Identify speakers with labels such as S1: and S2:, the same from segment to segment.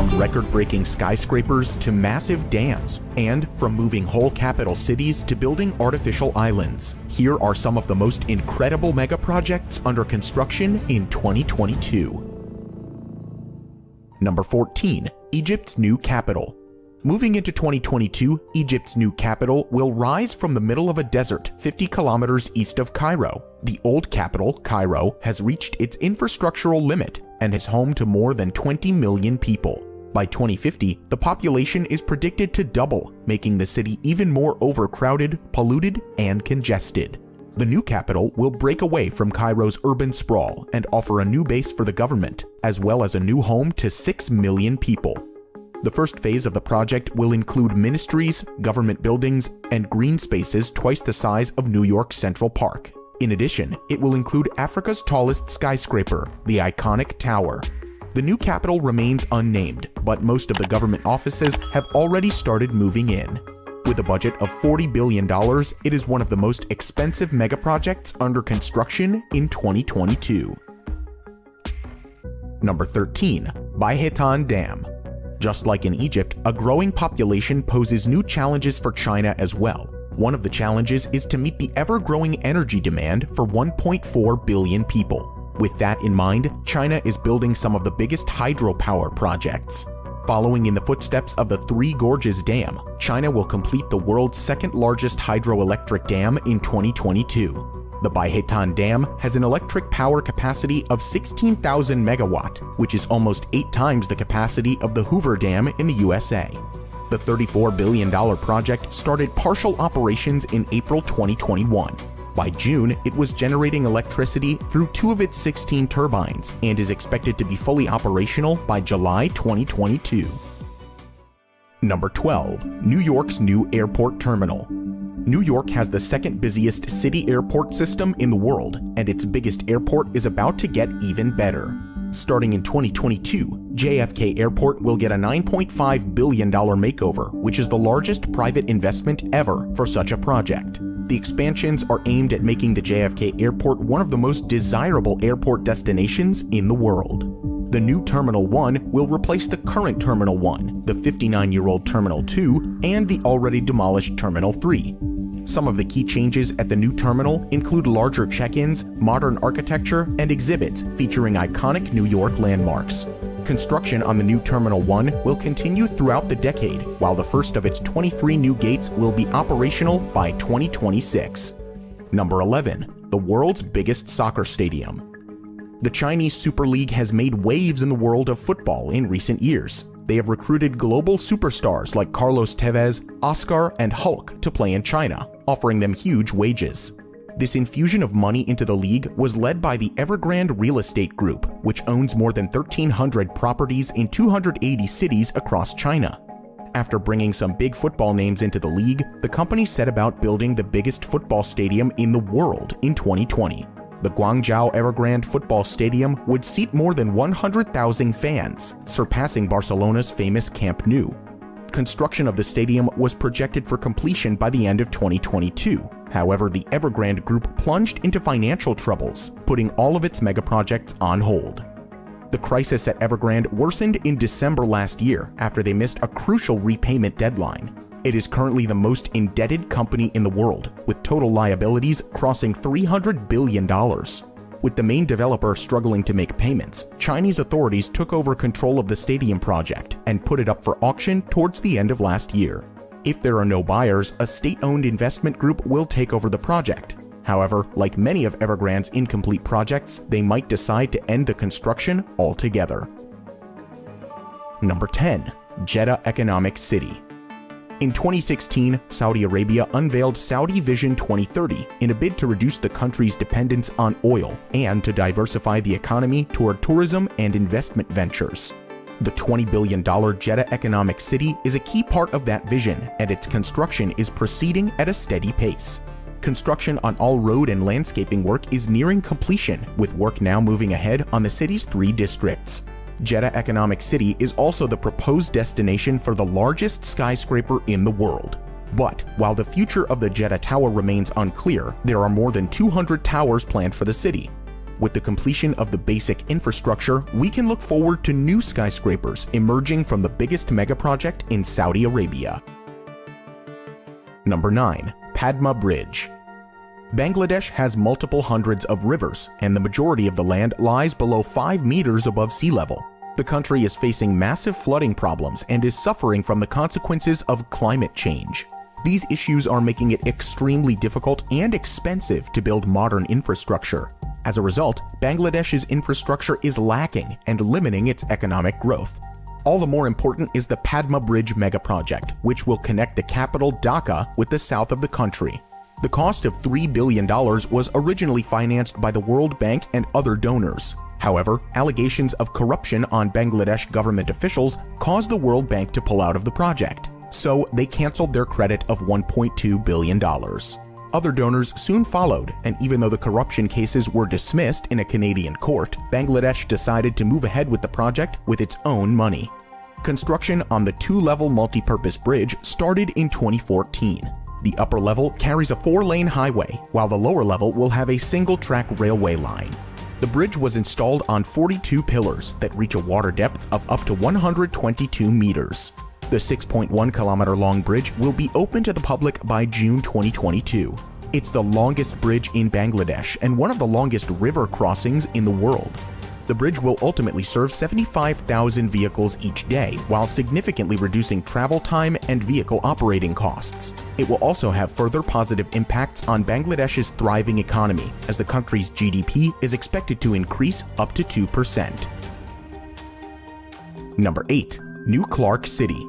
S1: from record-breaking skyscrapers to massive dams, and from moving whole capital cities to building artificial islands. Here are some of the most incredible megaprojects under construction in 2022. Number 14. Egypt's new capital. Moving into 2022, Egypt's new capital will rise from the middle of a desert 50 kilometers east of Cairo. The old capital, Cairo, has reached its infrastructural limit and is home to more than 20 million people. By 2050, the population is predicted to double, making the city even more overcrowded, polluted, and congested. The new capital will break away from Cairo's urban sprawl and offer a new base for the government, as well as a new home to 6 million people. The first phase of the project will include ministries, government buildings, and green spaces twice the size of New York's Central Park. In addition, it will include Africa's tallest skyscraper, the iconic tower. The new capital remains unnamed, but most of the government offices have already started moving in. With a budget of $40 billion, it is one of the most expensive megaprojects under construction in 2022. Number 13. Baihetan Dam. Just like in Egypt, a growing population poses new challenges for China as well. One of the challenges is to meet the ever-growing energy demand for 1.4 billion people. With that in mind, China is building some of the biggest hydropower projects. Following in the footsteps of the Three Gorges Dam, China will complete the world's second-largest hydroelectric dam in 2022. The Baihetan Dam has an electric power capacity of 16,000 megawatt, which is almost 8 times the capacity of the Hoover Dam in the USA. The $34 billion project started partial operations in April 2021. By June, it was generating electricity through 2 of its 16 turbines and is expected to be fully operational by July 2022. Number 12. New York's new airport terminal. New York has the second busiest city airport system in the world, and its biggest airport is about to get even better. Starting in 2022, JFK Airport will get a $9.5 billion makeover, which is the largest private investment ever for such a project. The expansions are aimed at making the JFK Airport one of the most desirable airport destinations in the world. The new Terminal 1 will replace the current Terminal 1, the 59-year-old Terminal 2, and the already demolished Terminal 3. Some of the key changes at the new terminal include larger check-ins, modern architecture, and exhibits featuring iconic New York landmarks. Construction on the new Terminal 1 will continue throughout the decade, while the first of its 23 new gates will be operational by 2026. Number 11. The world's biggest soccer stadium. The Chinese Super League has made waves in the world of football in recent years. They have recruited global superstars like Carlos Tevez, Oscar, and Hulk to play in China, offering them huge wages. This infusion of money into the league was led by the Evergrande Real Estate Group, which owns more than 1,300 properties in 280 cities across China. After bringing some big football names into the league, the company set about building the biggest football stadium in the world in 2020. The Guangzhou Evergrande Football Stadium would seat more than 100,000 fans, surpassing Barcelona's famous Camp Nou. Construction of the stadium was projected for completion by the end of 2022. However, the Evergrande Group plunged into financial troubles, putting all of its megaprojects on hold. The crisis at Evergrande worsened in December last year after they missed a crucial repayment deadline. It is currently the most indebted company in the world, with total liabilities crossing $300 billion. With the main developer struggling to make payments, Chinese authorities took over control of the stadium project and put it up for auction towards the end of last year. If there are no buyers, a state-owned investment group will take over the project. However, like many of Evergrande's incomplete projects, they might decide to end the construction altogether. Number 10. Jeddah Economic City. In 2016, Saudi Arabia unveiled Saudi Vision 2030 in a bid to reduce the country's dependence on oil and to diversify the economy toward tourism and investment ventures. The $20 billion Jeddah Economic City is a key part of that vision, and its construction is proceeding at a steady pace. Construction on all road and landscaping work is nearing completion, with work now moving ahead on the city's 3 districts. Jeddah Economic City is also the proposed destination for the largest skyscraper in the world. But while the future of the Jeddah Tower remains unclear, there are more than 200 towers planned for the city. With the completion of the basic infrastructure, we can look forward to new skyscrapers emerging from the biggest megaproject in Saudi Arabia. Number 9. Padma Bridge. Bangladesh has multiple hundreds of rivers, and the majority of the land lies below 5 meters above sea level. The country is facing massive flooding problems and is suffering from the consequences of climate change. These issues are making it extremely difficult and expensive to build modern infrastructure. As a result, Bangladesh's infrastructure is lacking and limiting its economic growth. All the more important is the Padma Bridge megaproject, which will connect the capital Dhaka with the south of the country. The cost of $3 billion was originally financed by the World Bank and other donors. However, allegations of corruption on Bangladesh government officials caused the World Bank to pull out of the project, so they canceled their credit of $1.2 billion. Other donors soon followed, and even though the corruption cases were dismissed in a Canadian court, Bangladesh decided to move ahead with the project with its own money. Construction on the 2-level multi-purpose bridge started in 2014. The upper level carries a 4-lane highway, while the lower level will have a single-track railway line. The bridge was installed on 42 pillars that reach a water depth of up to 122 meters. The 6.1-kilometer-long bridge will be open to the public by June 2022. It's the longest bridge in Bangladesh and one of the longest river crossings in the world. The bridge will ultimately serve 75,000 vehicles each day, while significantly reducing travel time and vehicle operating costs. It will also have further positive impacts on Bangladesh's thriving economy, as the country's GDP is expected to increase up to 2%. Number 8. New Clark City.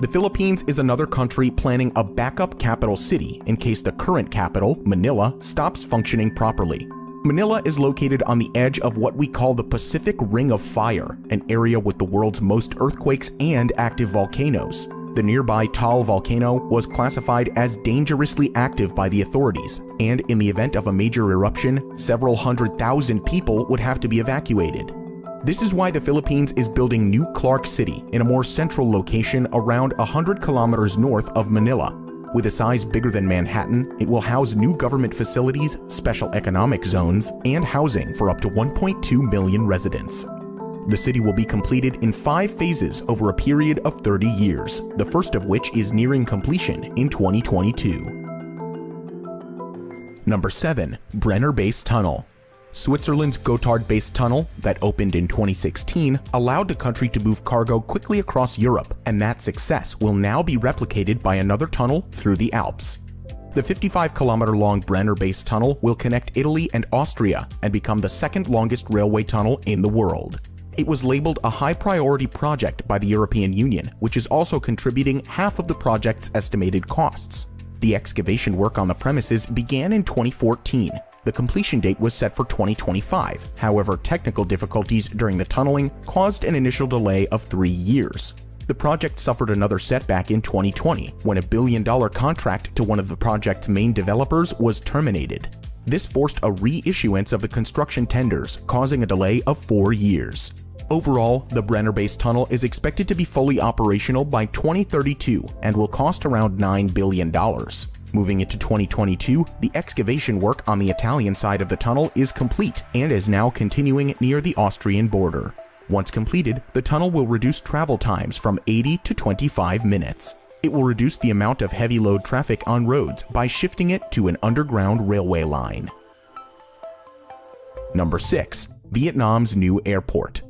S1: The Philippines is another country planning a backup capital city in case the current capital, Manila, stops functioning properly. Manila is located on the edge of what we call the Pacific Ring of Fire, an area with the world's most earthquakes and active volcanoes. The nearby Taal volcano was classified as dangerously active by the authorities, and in the event of a major eruption, several 100,000 people would have to be evacuated. This is why the Philippines is building New Clark City in a more central location around 100 kilometers north of Manila. With a size bigger than Manhattan, it will house new government facilities, special economic zones, and housing for up to 1.2 million residents. The city will be completed in 5 phases over a period of 30 years, the first of which is nearing completion in 2022. Number 7. Brenner Base Tunnel. Switzerland's Gotthard Base Tunnel, that opened in 2016, allowed the country to move cargo quickly across Europe, and that success will now be replicated by another tunnel through the Alps. The 55-kilometer-long Brenner Base Tunnel will connect Italy and Austria and become the second longest railway tunnel in the world. It was labeled a high-priority project by the European Union, which is also contributing half of the project's estimated costs. The excavation work on the premises began in 2014. The completion date was set for 2025. However, technical difficulties during the tunneling caused an initial delay of 3 years. The project suffered another setback in 2020 when a $1 billion contract to one of the project's main developers was terminated. This forced a reissuance of the construction tenders, causing a delay of 4 years. Overall, the Brenner Base Tunnel is expected to be fully operational by 2032 and will cost around $9 billion. Moving into 2022, the excavation work on the Italian side of the tunnel is complete and is now continuing near the Austrian border. Once completed, the tunnel will reduce travel times from 80 to 25 minutes. It will reduce the amount of heavy load traffic on roads by shifting it to an underground railway line. Number 6. Vietnam's new airport.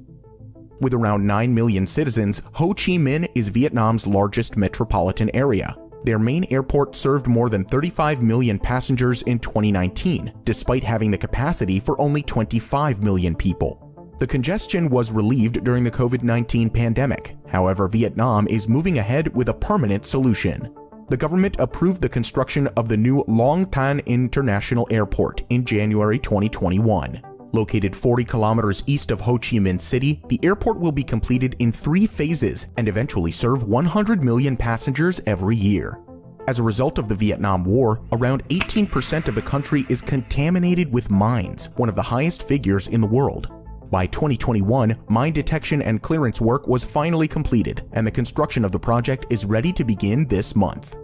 S1: With around 9 million citizens, Ho Chi Minh is Vietnam's largest metropolitan area. Their main airport served more than 35 million passengers in 2019, despite having the capacity for only 25 million people. The congestion was relieved during the COVID-19 pandemic. However, Vietnam is moving ahead with a permanent solution. The government approved the construction of the new Long Tan International Airport in January 2021. Located 40 kilometers east of Ho Chi Minh City, the airport will be completed in 3 phases and eventually serve 100 million passengers every year. As a result of the Vietnam War, around 18% of the country is contaminated with mines, one of the highest figures in the world. By 2021, mine detection and clearance work was finally completed, and the construction of the project is ready to begin this month.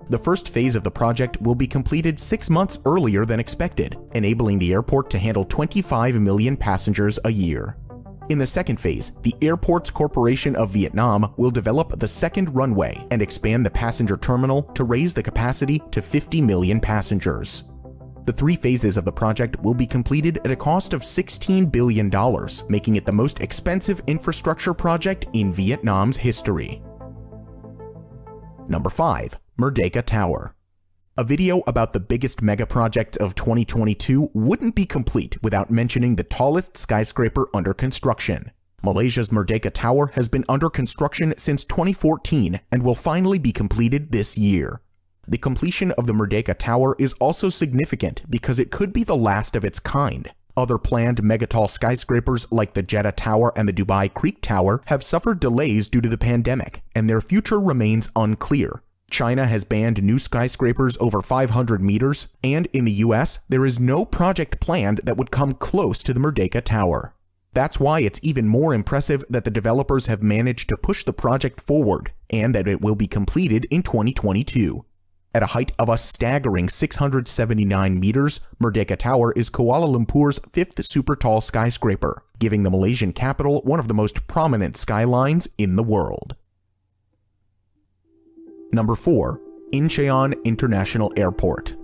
S1: The first phase of the project will be completed 6 months earlier than expected, enabling the airport to handle 25 million passengers a year. In the second phase, the Airports Corporation of Vietnam will develop the second runway and expand the passenger terminal to raise the capacity to 50 million passengers. The 3 phases of the project will be completed at a cost of $16 billion, making it the most expensive infrastructure project in Vietnam's history. Number 5. Merdeka Tower. A video about the biggest megaproject of 2022 wouldn't be complete without mentioning the tallest skyscraper under construction. Malaysia's Merdeka Tower has been under construction since 2014 and will finally be completed this year. The completion of the Merdeka Tower is also significant because it could be the last of its kind. Other planned megatall skyscrapers like the Jeddah Tower and the Dubai Creek Tower have suffered delays due to the pandemic, and their future remains unclear. China has banned new skyscrapers over 500 meters, and in the US, there is no project planned that would come close to the Merdeka Tower. That's why it's even more impressive that the developers have managed to push the project forward, and that it will be completed in 2022. At a height of a staggering 679 meters, Merdeka Tower is Kuala Lumpur's 5th super tall skyscraper, giving the Malaysian capital one of the most prominent skylines in the world. Number 4. Incheon International Airport.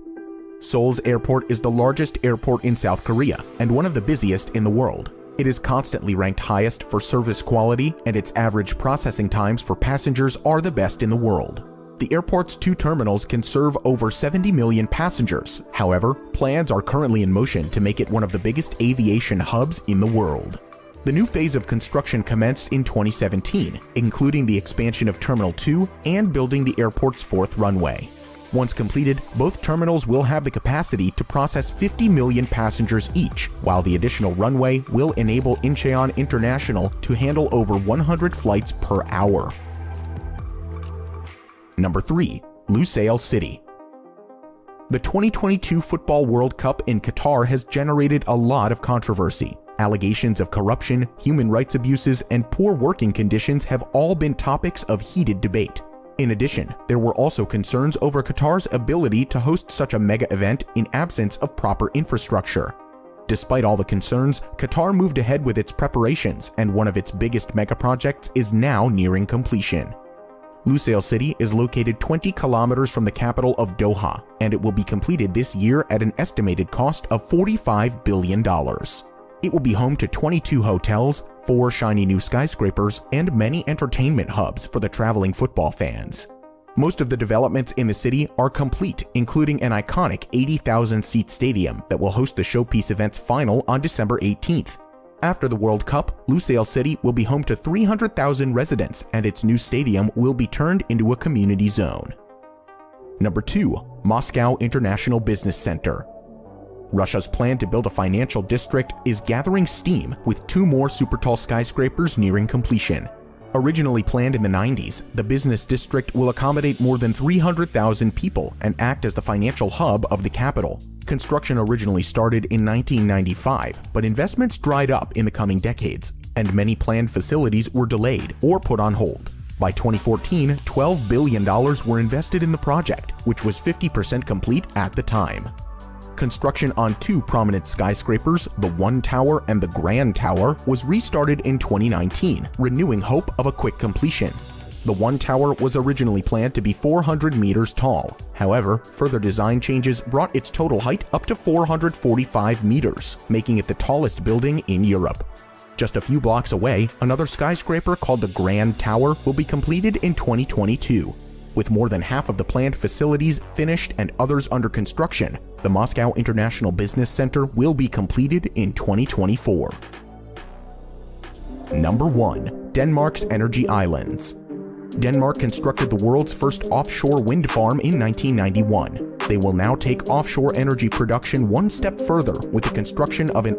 S1: Seoul's airport is the largest airport in South Korea and one of the busiest in the world. It is constantly ranked highest for service quality, and its average processing times for passengers are the best in the world. The airport's 2 terminals can serve over 70 million passengers. However, plans are currently in motion to make it one of the biggest aviation hubs in the world. The new phase of construction commenced in 2017, including the expansion of Terminal 2 and building the airport's 4th runway. Once completed, both terminals will have the capacity to process 50 million passengers each, while the additional runway will enable Incheon International to handle over 100 flights per hour. Number 3. Lusail City. The 2022 Football World Cup in Qatar has generated a lot of controversy. Allegations of corruption, human rights abuses, and poor working conditions have all been topics of heated debate. In addition, there were also concerns over Qatar's ability to host such a mega event in absence of proper infrastructure. Despite all the concerns, Qatar moved ahead with its preparations, and one of its biggest mega projects is now nearing completion. Lusail City is located 20 kilometers from the capital of Doha, and it will be completed this year at an estimated cost of $45 billion. It will be home to 22 hotels, 4 shiny new skyscrapers, and many entertainment hubs for the traveling football fans. Most of the developments in the city are complete, including an iconic 80,000-seat stadium that will host the Showpiece event's final on December 18th. After the World Cup, Lusail City will be home to 300,000 residents, and its new stadium will be turned into a community zone. Number 2. Moscow International Business Center. Russia's plan to build a financial district is gathering steam, with 2 more super tall skyscrapers nearing completion. Originally planned in the 90s, the business district will accommodate more than 300,000 people and act as the financial hub of the capital. Construction originally started in 1995, but investments dried up in the coming decades, and many planned facilities were delayed or put on hold. By 2014, $12 billion were invested in the project, which was 50% complete at the time. Construction on 2 prominent skyscrapers, the One Tower and the Grand Tower, was restarted in 2019, renewing hope of a quick completion. The One Tower was originally planned to be 400 meters tall. However, further design changes brought its total height up to 445 meters, making it the tallest building in Europe. Just a few blocks away, another skyscraper called the Grand Tower will be completed in 2022. With more than half of the planned facilities finished and others under construction, the Moscow International Business Center will be completed in 2024. Number 1. Denmark's Energy Islands. Denmark constructed the world's first offshore wind farm in 1991. They will now take offshore energy production one step further with the construction of an